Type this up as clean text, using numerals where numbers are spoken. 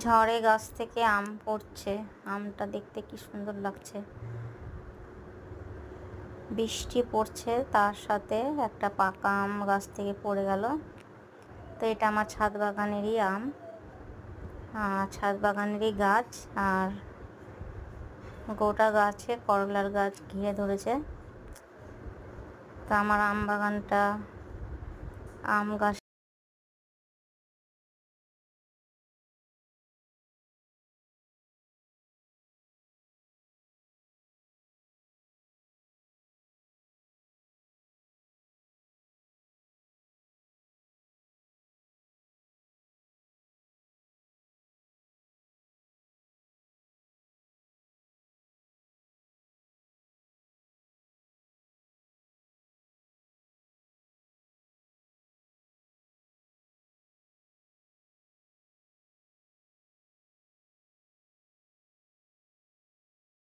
ঝড়ে গাছ থেকে আম পড়ছে, আমটা দেখতে কি সুন্দর লাগছে। বৃষ্টি পড়ছে, তার সাথে একটা পাকা আম গাছ থেকে পড়ে গেল। তো এটা আমার ছাদ বাগানেরই আম, ছাদ বাগানেরই গাছ। আর গোটা গাছে করলার গাছ ঘিরে ধরেছে। তো আমার আম বাগানটা আম গাছ